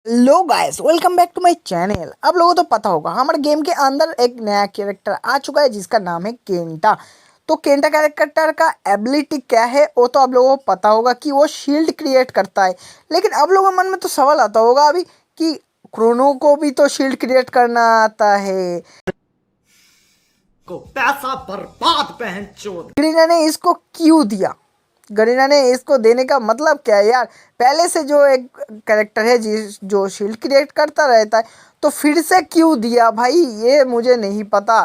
Hello guys, welcome back to my channel. आप लोगों को तो पता होगा हमारे गेम के अंदर एक नया कैरेक्टर आ चुका है जिसका नाम है केंटा। तो केंटा कैरेक्टर का एबिलिटी क्या है वो तो आप लोगों को पता होगा कि वो शील्ड क्रिएट करता है। लेकिन आप लोगों के मन में तो सवाल आता होगा अभी कि क्रोनो को भी तो शील्ड क्रिएट करना आता है, को पैसा बर्बाद पहन चोद। गरीना ने इसको क्यों दिया? गरीना ने इसको देने का मतलब क्या है यार? पहले से जो एक कैरेक्टर है जो शील्ड क्रिएट करता रहता है, तो फिर से क्यों दिया भाई, ये मुझे नहीं पता।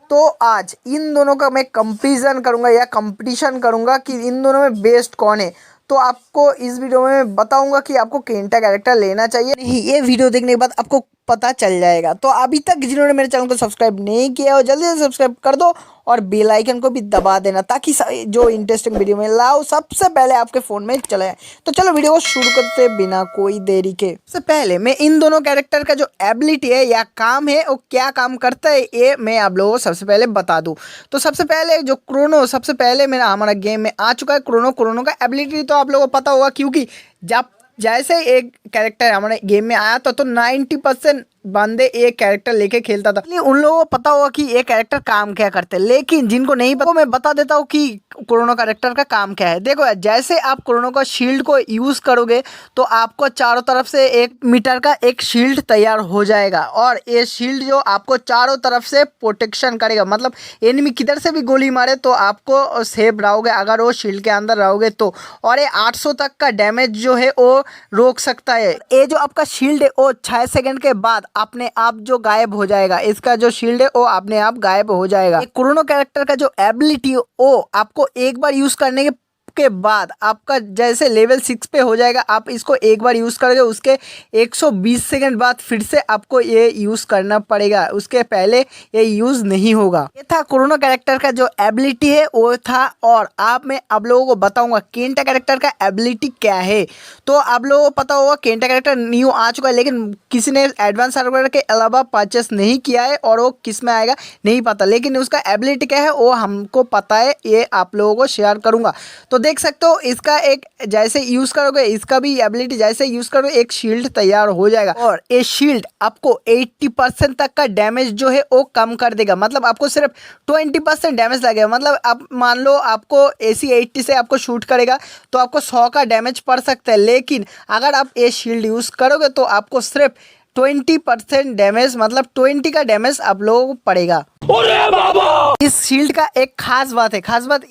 तो आज इन दोनों का मैं कंपैरिजन करूंगा या कंपटीशन करूंगा कि इन दोनों में बेस्ट कौन है। तो आपको इस वीडियो में बताऊंगा कि आपको केंटा कैरेक्टर लेना चाहिए नहीं, ये वीडियो देखने के बाद आपको पता चल जाएगा। तो अभी तक जिन्होंने मेरे चैनल को सब्सक्राइब नहीं किया हो जल्दी से सब्सक्राइब कर दो और बेल आइकन को भी दबा देना ताकि जो इंटरेस्टिंग वीडियो में लाओ सबसे पहले आपके फ़ोन में चले जाए। तो चलो वीडियो को शुरू करते बिना कोई देरी के। सबसे पहले मैं इन दोनों कैरेक्टर का जो एबिलिटी है या काम है वो क्या काम करता है ये मैं आप लोगों को सबसे पहले बता दूं। तो सबसे पहले जो क्रोनो सबसे पहले मेरा हमारा गेम में आ चुका है। क्रोनो का एबिलिटी तो आप लोगों को पता होगा, क्योंकि जब जैसे एक कैरेक्टर हमारे गेम में आया तो 90% बंदे एक कैरेक्टर लेके खेलता था, इसलिए उन लोगों को पता होगा कि ये कैरेक्टर काम क्या करते हैं। लेकिन जिनको नहीं पता मैं बता देता हूँ कि क्रोनो कैरेक्टर का काम क्या है। देखो यार, जैसे आप क्रोनो का शील्ड को यूज़ करोगे तो आपको चारों तरफ से 1 मीटर का एक शील्ड तैयार हो जाएगा और ये शील्ड जो आपको चारों तरफ से प्रोटेक्शन करेगा। मतलब एनिमी किधर से भी गोली मारे तो आपको सेफ रहोगे अगर वो शील्ड के अंदर रहोगे तो। और ये 800 तक का डैमेज जो है वो रोक सकता है। ये जो आपका शील्ड है वो 6 सेकंड के बाद अपने आप जो गायब हो जाएगा। इसका जो शील्ड है वो अपने आप गायब हो जाएगा। क्रोनो कैरेक्टर का जो एबिलिटी वो आपको एक बार यूज करने के बाद आपका जैसे लेवल 6 पे हो जाएगा। आप इसको एक बार यूज़ करोगे उसके 120 सेकंड बाद फिर से आपको ये यूज़ करना पड़ेगा, उसके पहले ये यूज़ नहीं होगा। ये था क्रोनो कैरेक्टर का जो एबिलिटी है वो था। और मैं आप लोगों को बताऊंगा केंटा कैरेक्टर का एबिलिटी क्या है। तो आप लोगों को पता होगा केंटा कैरेक्टर न्यू आ चुका है, लेकिन किसी ने एडवांस सर्वर के अलावा परचेस नहीं किया है और वो किस में आएगा नहीं पता। लेकिन उसका एबिलिटी क्या है वो हमको पता है, ये आप लोगों को शेयर करूँगा। तो देख सकते हो इसका एक जैसे यूज़ करोगे इसका भी एबिलिटी जैसे यूज़ करोगे एक शील्ड तैयार हो जाएगा और ये शील्ड आपको 80% तक का डैमेज जो है वो कम कर देगा। मतलब आपको सिर्फ 20% डैमेज लगेगा। मतलब आप मान लो आपको AC 80 से आपको शूट करेगा तो आपको 100 का डैमेज पड़ सकता है, लेकिन अगर आप ये शील्ड यूज़ करोगे तो आपको सिर्फ 20% डैमेज, मतलब 20 का डैमेज आप लोगों को पड़ेगा। इस शील्ड का एक खास बात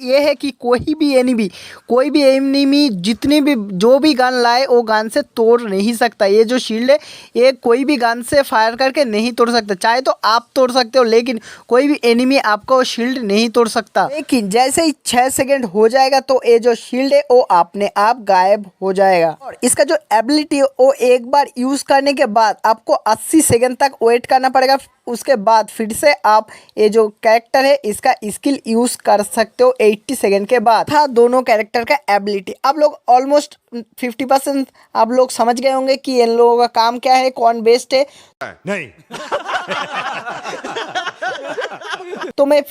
ये है कि कोई भी एनिमी जितनी भी जो भी गन लाए वो गन से तोड़ नहीं सकता। ये जो शील्ड है ये कोई भी गन से फायर करके नहीं तोड़ सकता। चाहे तो आप तोड़ सकते हो लेकिन कोई भी एनिमी आपका वो शील्ड नहीं तोड़ सकता। लेकिन जैसे ही 6 सेकंड हो जाएगा तो ये जो शील्ड है वो अपने आप गायब हो जाएगा। और इसका जो एबिलिटी है वो एक बार यूज करने के बाद आपको 80 सेकंड तक वेट करना पड़ेगा। उसके बाद फिर से आप ये जो कैरेक्टर है इसका स्किल यूज कर सकते हो 80 सेकंड के बाद। था दोनों कैरेक्टर का एबिलिटी। आप लोग ऑलमोस्ट 50% आप लोग समझ गए होंगे कि इन लोगों का काम क्या है, कौन बेस्ट है। नहीं। तो मैं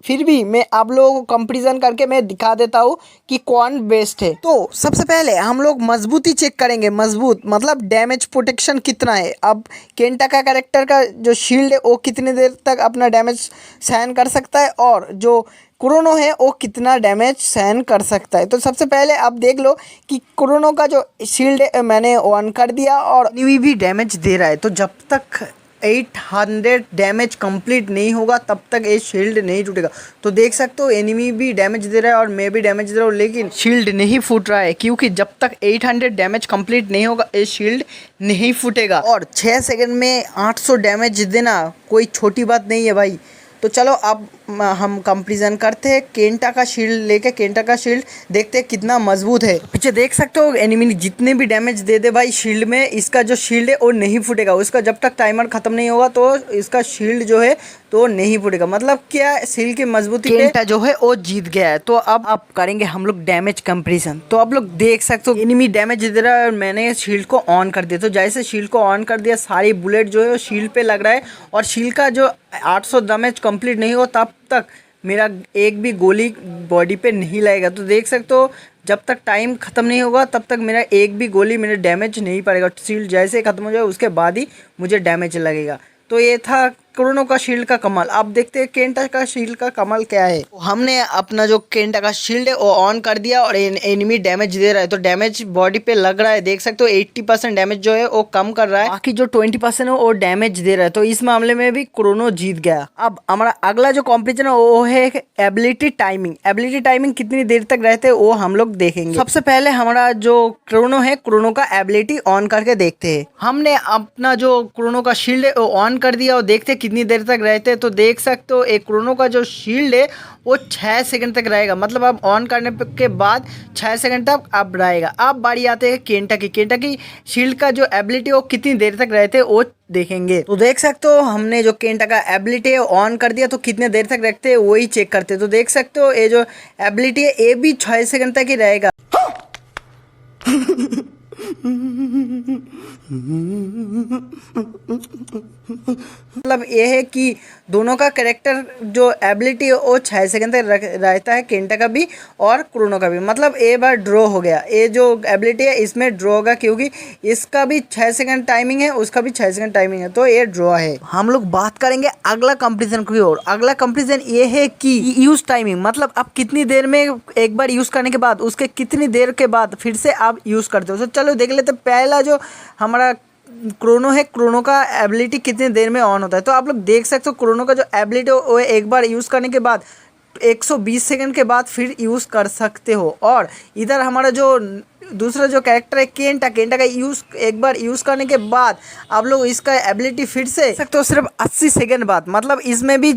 फिर भी मैं आप लोगों को कंपैरिजन करके मैं दिखा देता हूँ कि कौन बेस्ट है। तो सबसे पहले हम लोग मजबूती चेक करेंगे। मजबूत मतलब डैमेज प्रोटेक्शन कितना है। अब केंटा का कैरेक्टर का जो शील्ड है वो कितनी देर तक अपना डैमेज सहन कर सकता है और जो क्रोनो है वो कितना डैमेज सहन कर सकता है। तो सबसे पहले आप देख लो कि क्रोनो का जो शील्ड है मैंने ऑन कर दिया और एनिमी भी डैमेज दे रहा है। तो जब तक 800 डैमेज कंप्लीट नहीं होगा तब तक ये शील्ड नहीं टूटेगा। तो देख सकते हो एनिमी भी डैमेज दे रहा है और मैं भी डैमेज दे रहा हूँ, लेकिन शील्ड नहीं फूट रहा है क्योंकि जब तक 800 डैमेज कंप्लीट नहीं होगा ये शील्ड नहीं फूटेगा। और 6 सेकंड में 800 डैमेज देना कोई छोटी बात नहीं है भाई। तो चलो अब हम कंपैरिजन करते हैं केंटा का शील्ड लेके। केंटा का शील्ड देखते हैं कितना मजबूत है। पीछे देख सकते हो एनिमी जितने भी डैमेज दे दे भाई शील्ड में, इसका जो शील्ड है वो नहीं फूटेगा। उसका जब तक टाइमर खत्म नहीं होगा तो इसका शील्ड जो है तो नहीं फूटेगा। मतलब क्या शील्ड की मजबूती पे केंटा जो है वो जीत गया है। तो अब करेंगे हम लोग डैमेज कंपेरिजन। तो आप लोग देख सकते हो एनिमी डैमेज दे रहा है और मैंने शील्ड को ऑन कर दिया। तो जैसे शील्ड को ऑन कर दिया सारी बुलेट जो है वो शील्ड पे लग रहा है और शील्ड का जो 800 डैमेज कंप्लीट नहीं हो तब तक मेरा एक भी गोली बॉडी पे नहीं लगेगा। तो देख सकते हो जब तक टाइम ख़त्म नहीं होगा तब तक मेरा एक भी गोली मेरे डैमेज नहीं पड़ेगा। शील्ड जैसे ही ख़त्म हो जाए उसके बाद ही मुझे डैमेज लगेगा। तो ये था क्रोनो का शील्ड का कमाल। अब देखते हैं केंटा का शील्ड का कमाल क्या है। हमने अपना जो केंटा का शील्ड है वो ऑन कर दिया और एनिमी डैमेज दे रहा है, तो डैमेज बॉडी पे लग रहा है। देख सकते हो 80% डैमेज जो है वो कम कर रहा है, बाकी जो 20% है वो डैमेज दे रहा है। तो इस मामले में भी क्रोनो जीत गया। अब हमारा अगला जो कॉम्पिटिशन है वो है एबिलिटी टाइमिंग। एबिलिटी टाइमिंग कितनी देर तक रहते हैं वो हम लोग देखेंगे। सबसे पहले हमारा जो क्रोनो है, क्रोनो का एबिलिटी ऑन करके देखते हैं। हमने अपना जो क्रोनो का शील्ड है वो ऑन कर दिया और देखते हैं कितनी देर तक रहते हैं। तो देख सकते हो एक क्रोनो का जो शील्ड है वो 6 सेकंड तक रहेगा, मतलब अब ऑन करने के बाद 6 सेकंड तक अब रहेगा। अब बारी आते हैं केंटा की। केंटा की शील्ड का जो एबिलिटी वो कितनी देर तक रहते हैं वो देखेंगे। तो देख सकते हो हमने जो केंटा का एबिलिटी है ऑन कर दिया, तो कितने देर तक रखते हैं वही चेक करते हैं। तो देख सकते हो ये जो एबिलिटी है ये भी 6 सेकंड तक ही रहेगा। मतलब ये है कि दोनों का कैरेक्टर जो एबिलिटी है वो 6 सेकंड तक रहता है, केंटा का भी और क्रोनो का भी। मतलब ये बार ड्रॉ हो गया, ये जो एबिलिटी है इसमें ड्रॉ होगा क्योंकि इसका भी 6 सेकंड टाइमिंग है, उसका भी 6 सेकंड टाइमिंग है, तो ये ड्रॉ है। हम लोग बात करेंगे अगला कंपेरिजन की ओर। अगला कंपेरिजन ये है कि यूज टाइमिंग, मतलब आप कितनी देर में एक बार यूज करने के बाद उसके कितनी देर के बाद फिर से आप यूज करते हो। तो चलो देख लेते। पहला जो हमारा क्रोनो है, क्रोनो का एबिलिटी कितनी देर में ऑन होता है। तो आप लोग देख सकते हो क्रोनो का जो एबिलिटी वो एक बार यूज़ करने के बाद 120 सेकंड के बाद फिर यूज़ कर सकते हो। और इधर हमारा जो दूसरा जो कैरेक्टर है केंटा, केंटा का यूज़ एक बार यूज़ करने के बाद आप लोग इसका एबिलिटी फिर से सकते हो सिर्फ 80 सेकंड बाद। मतलब इसमें भी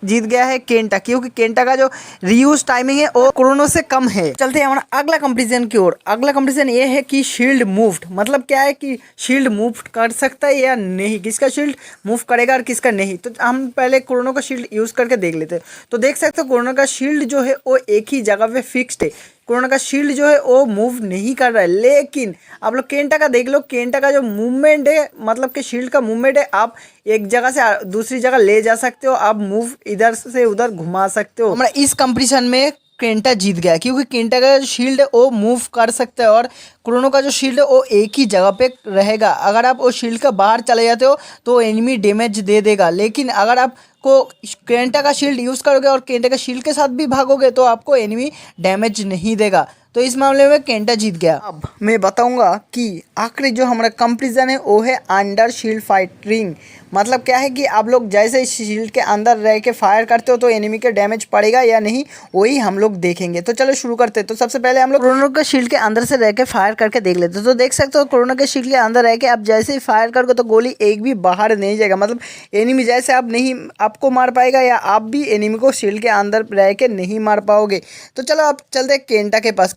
जीत गया है केंटा, क्योंकि केंटा का जो रीयूज टाइमिंग है वो क्रोनो से कम है। चलते हैं हमारा अगला कंपेरिजन की ओर। अगला कंपेरिजन ये है कि शील्ड मूव्ड, मतलब क्या है कि शील्ड मूव कर सकता है या नहीं, किसका शील्ड मूव करेगा और किसका नहीं। तो हम पहले क्रोनो का शील्ड यूज करके देख लेते हैं। तो देख सकते हो क्रोनो का शील्ड जो है वो एक ही जगह पे फिक्स्ड है। क्रोनो का शील्ड जो है वो मूव नहीं कर रहा है। लेकिन आप लोग केंटा का देख लो, केंटा का जो मूवमेंट है, मतलब कि शील्ड का मूवमेंट है, आप एक जगह से दूसरी जगह ले जा सकते हो, आप मूव इधर से उधर घुमा सकते हो। हमारा इस कंपटीशन में केंटा जीत गया क्योंकि केंटा का जो शील्ड है वो मूव कर सकता है और क्रोनो का जो शील्ड है वो एक ही जगह पे रहेगा। अगर आप वो शील्ड का बाहर चले जाते हो तो एनिमी डैमेज दे देगा। लेकिन अगर आप को केंटा का शील्ड यूज़ करोगे और केंटा का शील्ड के साथ भी भागोगे तो आपको एनिमी डैमेज नहीं देगा। तो इस मामले में केंटा जीत गया। अब मैं बताऊंगा कि आखिरी जो हमारा कंपेरिजन है वो है अंडर शील्ड फायरिंग। मतलब क्या है कि आप लोग जैसे शील्ड के अंदर रह के फायर करते हो तो एनिमी के डैमेज पड़ेगा या नहीं, वही हम लोग देखेंगे। तो चलो शुरू करते हैं। तो सबसे पहले हम लोग क्रोनो के शील्ड के अंदर से रह के फायर करके देख लेते हैं। तो देख सकते हो क्रोनो के शील्ड के अंदर रह के आप जैसे ही फायर करोगे तो गोली एक भी बाहर नहीं जाएगा। मतलब एनिमी जैसे आप नहीं आपको मार पाएगा या आप भी एनिमी को शील्ड के अंदर रह के नहीं मार पाओगे। तो चलो आप चलते हैं केंटा के पास।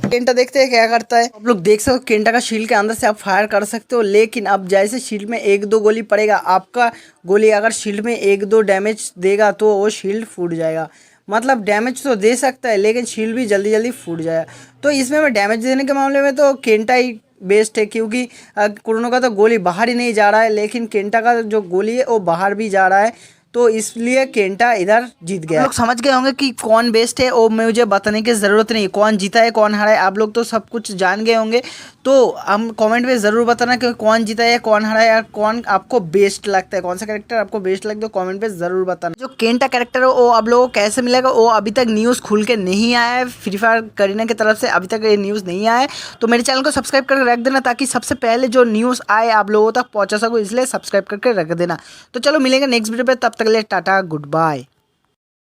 केंटा देखते हैं क्या करता है। आप लोग देख सकते हो केंटा का शील्ड के अंदर से आप फायर कर सकते हो, लेकिन अब जैसे शील्ड में एक दो गोली पड़ेगा, आपका गोली अगर शील्ड में एक दो डैमेज देगा तो वो शील्ड फूट जाएगा। मतलब डैमेज तो दे सकता है लेकिन शील्ड भी जल्दी जल्दी फूट जाएगा। तो इसमें मैं डैमेज देने के मामले में तो केंटा ही बेस्ट है, क्योंकि क्रोनो का तो गोली बाहर ही नहीं जा रहा है लेकिन केंटा का जो गोली है वो बाहर भी जा रहा है, तो इसलिए केंटा इधर जीत गया। आप लोग समझ गए होंगे कि कौन बेस्ट है, वो मुझे बताने की ज़रूरत नहीं, कौन जीता है कौन हारा है आप लोग तो सब कुछ जान गए होंगे। तो हम कमेंट में ज़रूर बताना कि कौन जीता है कौन हारा है, कौन आपको बेस्ट लगता है, कौन सा कैरेक्टर आपको बेस्ट लगता है, कमेंट पे ज़रूर बताना। जो केंटा कैरेक्टर है वो आप लोगों को कैसे मिलेगा वो अभी तक न्यूज़ खुल के नहीं आया है, फ्री फायर करीना की तरफ से अभी तक ये न्यूज़ नहीं आया है। तो मेरे चैनल को सब्सक्राइब करके रख देना ताकि सबसे पहले जो न्यूज़ आए आप लोगों तक पहुँचा सको, इसलिए सब्सक्राइब करके रख देना। तो चलो मिलेंगे नेक्स्ट वीडियो पर, तब तक के लिए टाटा गुड बाय।